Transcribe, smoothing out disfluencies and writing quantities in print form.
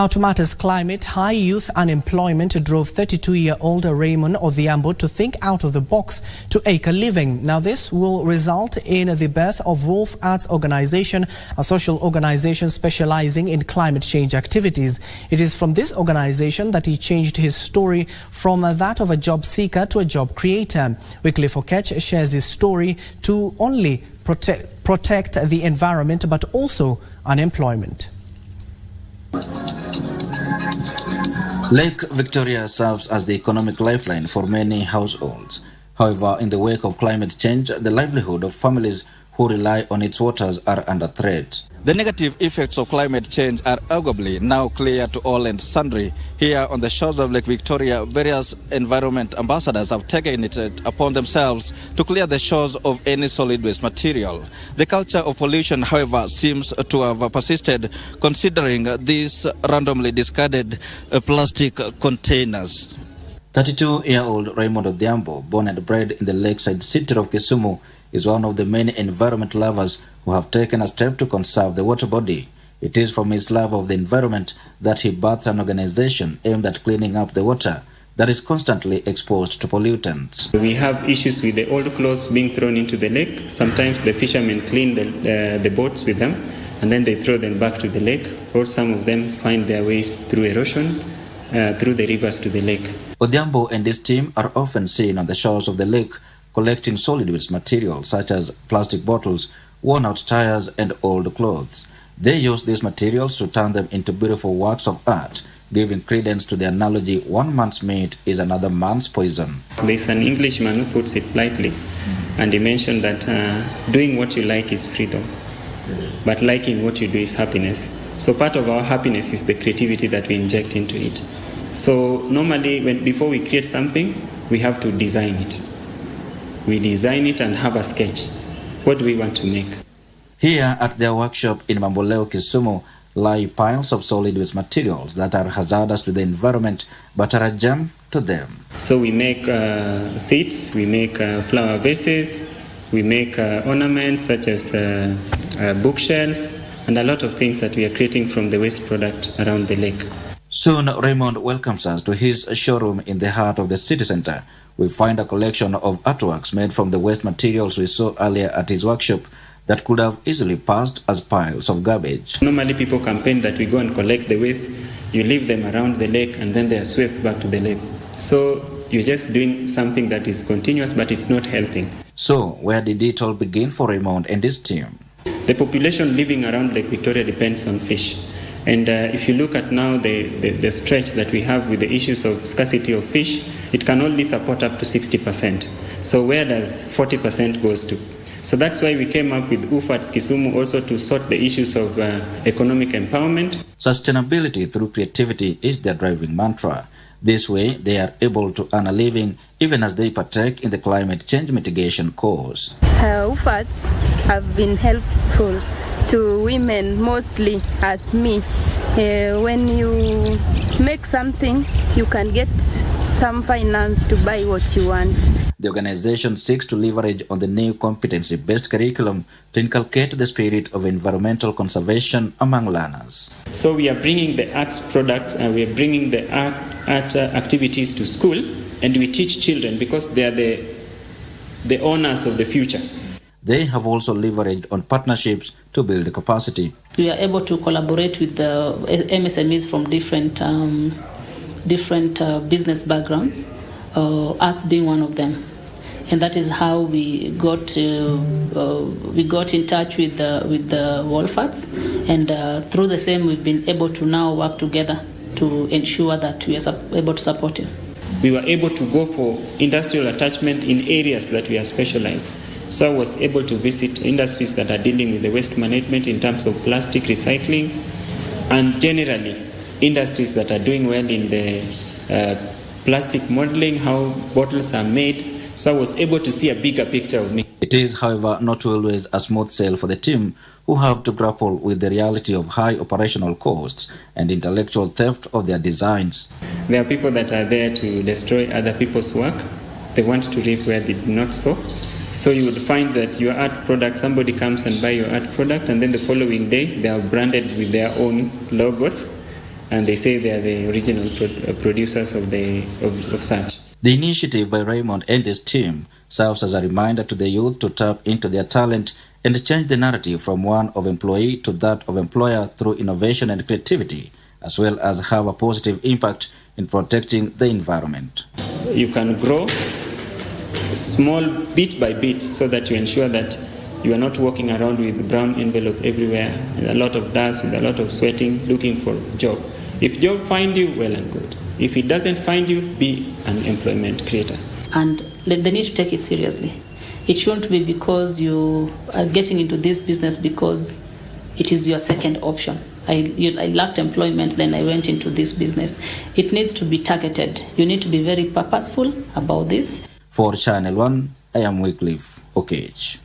Now to matters climate, high youth unemployment drove 32-year-old Raymond Odhiambo to think out of the box to make a living. Now this will result in the birth of Wolf Arts Organization, a social organization specializing in climate change activities. It is from this organization that he changed his story from that of a job seeker to a job creator. Wycliffe Okech shares his story to only protect the environment but also unemployment. Lake Victoria serves as the economic lifeline for many households. However, in the wake of climate change, the livelihood of families who rely on its waters are under threat. The negative effects of climate change are arguably now clear to all and sundry. Here on the shores of Lake Victoria, various environment ambassadors have taken it upon themselves to clear the shores of any solid waste material. The culture of pollution, however, seems to have persisted, considering these randomly discarded plastic containers. 32-year-old Raymond Odhiambo, born and bred in the lakeside city of Kisumu, is one of the many environment lovers who have taken a step to conserve the water body. It is from his love of the environment that he birthed an organization aimed at cleaning up the water that is constantly exposed to pollutants. We have issues with the old clothes being thrown into the lake. Sometimes the fishermen clean the boats with them and then they throw them back to the lake, or some of them find their ways through erosion, through the rivers to the lake. Odhiambo and his team are often seen on the shores of the lake collecting solid waste materials such as plastic bottles, worn-out tires and old clothes. They use these materials to turn them into beautiful works of art, giving credence to the analogy, one man's meat is another man's poison. There's an Englishman who puts it lightly, and he mentioned that doing what you like is freedom, but liking what you do is happiness. So part of our happiness is the creativity that we inject into it. So normally, before we create something, we have to design it. We design it and have a sketch. What do we want to make? Here at their workshop in Mamboleo, Kisumu, lie piles of solid waste materials that are hazardous to the environment but are a gem to them. So we make seats, we make flower vases, we make ornaments such as bookshelves, and a lot of things that we are creating from the waste product around the lake. Soon, Raymond welcomes us to his showroom in the heart of the city center. We find a collection of artworks made from the waste materials we saw earlier at his workshop that could have easily passed as piles of garbage. Normally people campaign that we go and collect the waste, you leave them around the lake and then they are swept back to the lake. So you're just doing something that is continuous but it's not helping. So where did it all begin for Raymond and his team? The population living around Lake Victoria depends on fish. And if you look at now the stretch that we have with the issues of scarcity of fish, it can only support up to 60%. So where does 40% goes to? So that's why we came up with UFATS Kisumu also to sort the issues of economic empowerment. Sustainability through creativity is their driving mantra. This way, they are able to earn a living even as they partake in the climate change mitigation cause. UFATS have been helpful to women, mostly as me. When you make something, you can get some finance to buy what you want. The organization seeks to leverage on the new competency-based curriculum to inculcate the spirit of environmental conservation among learners. So we are bringing the arts products and we are bringing the art activities to school, and we teach children because they are the owners of the future. They have also leveraged on partnerships to build capacity. We are able to collaborate with the MSMEs from different business backgrounds, arts being one of them. And that is how we got in touch with the Wolf Arts, and through the same we've been able to now work together to ensure that we are able to support it. We were able to go for industrial attachment in areas that we are specialized. So I was able to visit industries that are dealing with the waste management in terms of plastic recycling, and generally industries that are doing well in the plastic modeling, how bottles are made. So I was able to see a bigger picture of me. It is, however, not always a smooth sail for the team, who have to grapple with the reality of high operational costs and intellectual theft of their designs. There are people that are there to destroy other people's work. They want to reap where they did not sow. So you would find that your art product, somebody comes and buy your art product, and then the following day they are branded with their own logos. and they say they are the original producers of such. The initiative by Raymond and his team serves as a reminder to the youth to tap into their talent and change the narrative from one of employee to that of employer through innovation and creativity, as well as have a positive impact in protecting the environment. You can grow small bit by bit so that you ensure that you are not walking around with brown envelope everywhere, with a lot of dust, with a lot of sweating, looking for a job. If job find you, well and good. If it doesn't find you, be an employment creator. And they need to take it seriously. It shouldn't be because you are getting into this business because it is your second option. I lacked employment, then I went into this business. It needs to be targeted. You need to be very purposeful about this. For Channel 1, I am Wycliffe Okech.